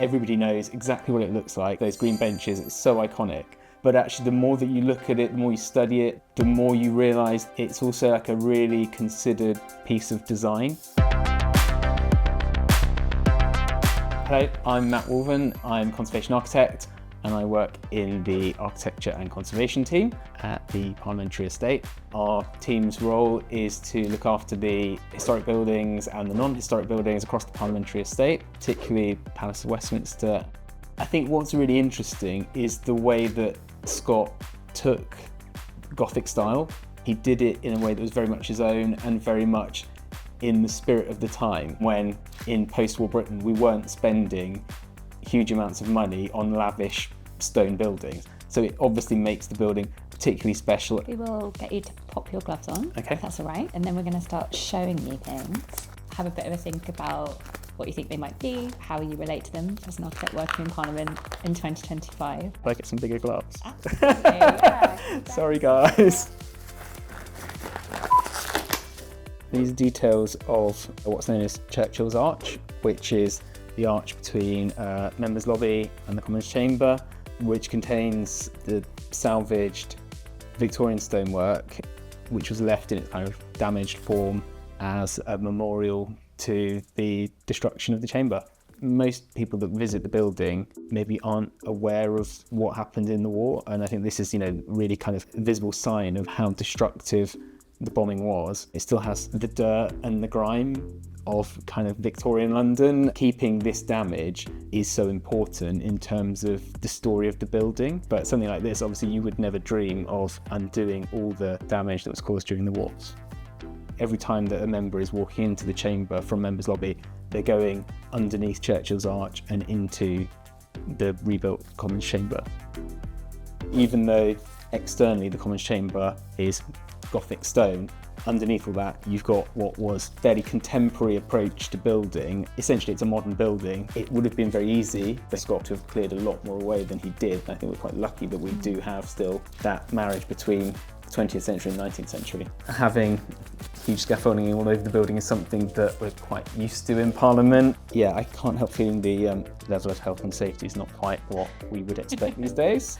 Everybody knows exactly what it looks like. Those green benches, it's so iconic. But actually, the more that you look at it, the more you study it, the more you realise it's also like a really considered piece of design. Hello, I'm Matt Wolven. I'm conservation architect and I work in the architecture and conservation team at the Parliamentary Estate. Our team's role is to look after the historic buildings and the non-historic buildings across the Parliamentary Estate, particularly Palace of Westminster. I think what's really interesting is the way that Scott took Gothic style. He did it in a way that was very much his own and very much in the spirit of the time, when in post-war Britain we weren't spending huge amounts of money on lavish stone buildings. So it obviously makes the building particularly special. We will get you to pop your gloves on, okay, if that's all right, and then we're going to start showing you things. Have a bit of a think about what you think they might be, how you relate to them as an architect working in Parliament in 2025. Can I get some bigger gloves? Absolutely, yeah. Sorry guys. These are details of what's known as Churchill's Arch, which is the arch between Members' Lobby and the Commons Chamber, which contains the salvaged Victorian stonework, which was left in its kind of damaged form as a memorial to the destruction of the chamber. Most people that visit the building maybe aren't aware of what happened in the war, and I think this is, really kind of a visible sign of how destructive the bombing was. It still has the dirt and the grime of kind of Victorian London. Keeping this damage is so important in terms of the story of the building, but something like this, obviously you would never dream of undoing all the damage that was caused during the wars. Every time that a member is walking into the chamber from Members' Lobby, they're going underneath Churchill's Arch and into the rebuilt Commons Chamber. Even though externally the Commons Chamber is Gothic stone, underneath all that you've got what was a fairly contemporary approach to building. Essentially it's a modern building. It would have been very easy for Scott to have cleared a lot more away than he did. I think we're quite lucky that we do have still that marriage between the 20th century and 19th century. Having huge scaffolding all over the building is something that we're quite used to in Parliament. Yeah, I can't help feeling the level of health and safety is not quite what we would expect these days.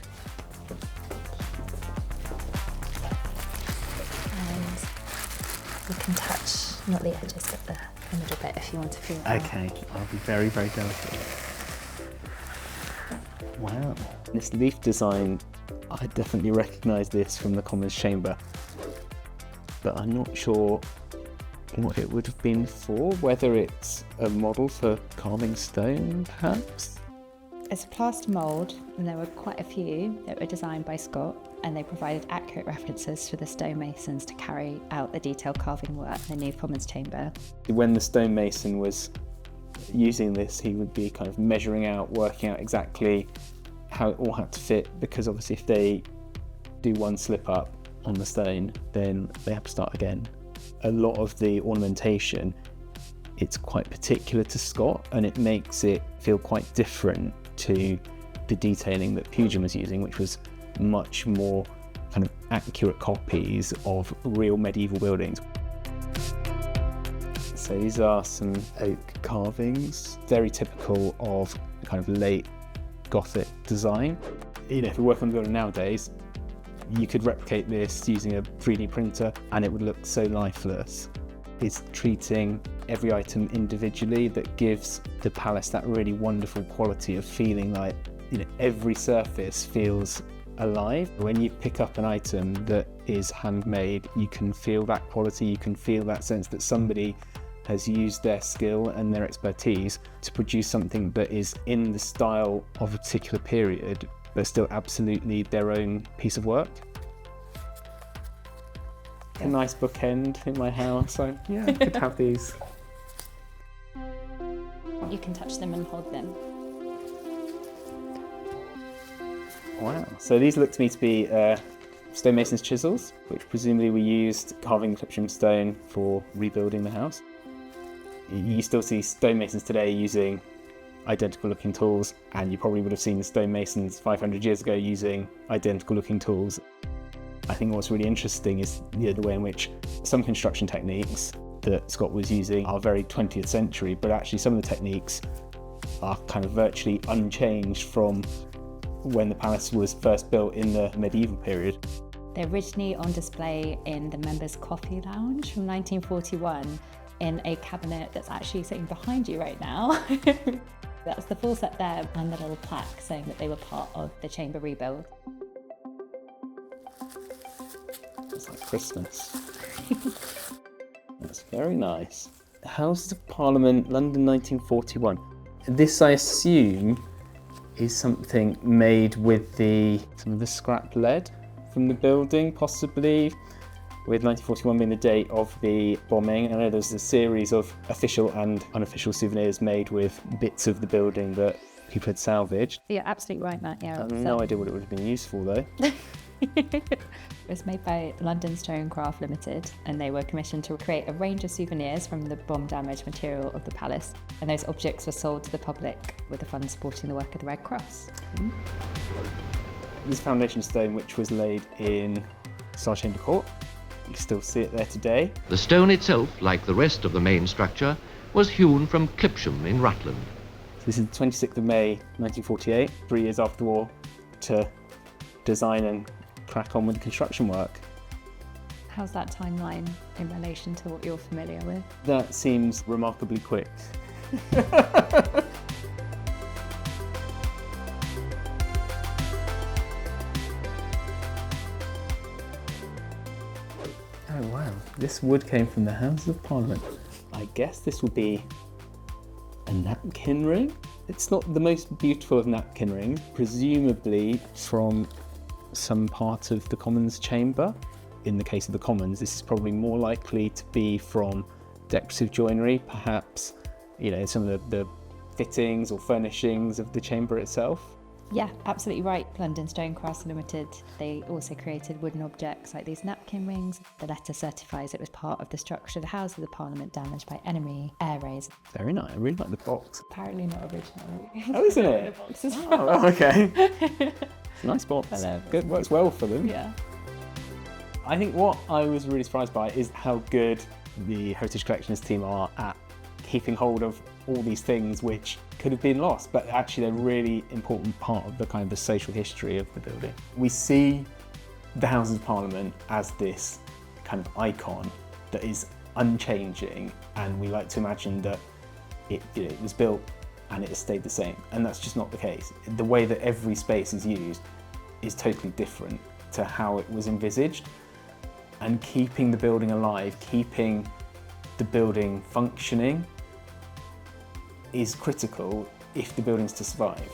You can touch, not the edges, but the middle bit if you want to feel it. Okay, I'll be very, very delicate. Wow. This leaf design, I definitely recognise this from the Commons Chamber, but I'm not sure what it would have been for, whether it's a model for carving stone, perhaps? It's a plaster mould, and there were quite a few that were designed by Scott, and they provided accurate references for the stonemasons to carry out the detailed carving work in the new Commons Chamber. When the stonemason was using this, he would be kind of measuring out, working out exactly how it all had to fit, because obviously if they do one slip up on the stone, then they have to start again. A lot of the ornamentation, it's quite particular to Scott, and it makes it feel quite different to the detailing that Pugin was using, which was much more kind of accurate copies of real medieval buildings. So these are some oak carvings, very typical of kind of late Gothic design. If you work on a building nowadays, you could replicate this using a 3D printer and it would look so lifeless. It's treating every item individually that gives the palace that really wonderful quality of feeling like, every surface feels alive. When you pick up an item that is handmade, you can feel that quality, you can feel that sense that somebody has used their skill and their expertise to produce something that is in the style of a particular period, but still absolutely their own piece of work. A nice bookend in my house, I could have these. You can touch them and hold them. Wow, so these look to me to be stonemason's chisels, which presumably were used carving Clipsham stone for rebuilding the house. You still see stonemasons today using identical looking tools, and you probably would have seen stonemasons 500 years ago using identical looking tools. I think what's really interesting is the way in which some construction techniques that Scott was using are very 20th century, but actually some of the techniques are kind of virtually unchanged from when the palace was first built in the medieval period. They're originally on display in the members' coffee lounge from 1941 in a cabinet that's actually sitting behind you right now. That's the full set there, and the little plaque saying that they were part of the chamber rebuild. It's like Christmas. That's very nice. Houses of Parliament, London 1941. This, I assume, is something made with some of the scrap lead from the building, possibly, with 1941 being the date of the bombing. I know there's a series of official and unofficial souvenirs made with bits of the building that people had salvaged. You're absolutely right, Matt. Yeah, I have no idea what it would have been used for, though. It was made by London Stonecraft Limited, and they were commissioned to create a range of souvenirs from the bomb-damaged material of the palace. And those objects were sold to the public, with the funds supporting the work of the Red Cross. This foundation stone, which was laid in Star Chamber Court, you can still see it there today. The stone itself, like the rest of the main structure, was hewn from Clipsham in Rutland. So this is the 26th of May 1948, 3 years after the war, to design and crack on with the construction work. How's that timeline in relation to what you're familiar with? That seems remarkably quick. Oh wow, this wood came from the Houses of Parliament. I guess this will be a napkin ring? It's not the most beautiful of napkin rings, presumably from some part of the Commons chamber. In the case of the Commons, this is probably more likely to be from decorative joinery, perhaps, some of the fittings or furnishings of the chamber itself. Yeah, absolutely right. London Stonecraft Limited, they also created wooden objects like these napkin rings. The letter certifies it was part of the structure of the Houses of Parliament damaged by enemy air raids. Very nice, I really like the box. Apparently not original. Oh, isn't it? The box is Oh, okay. It's a nice box. Good, works well for them. Yeah. I think what I was really surprised by is how good the Heritage Collectionist team are at keeping hold of all these things which could have been lost, but actually they're a really important part of the kind of the social history of the building. We see the Houses of Parliament as this kind of icon that is unchanging, and we like to imagine that it was built and it has stayed the same, and that's just not the case. The way that every space is used is totally different to how it was envisaged, and keeping the building alive, keeping the building functioning is critical if the building's to survive.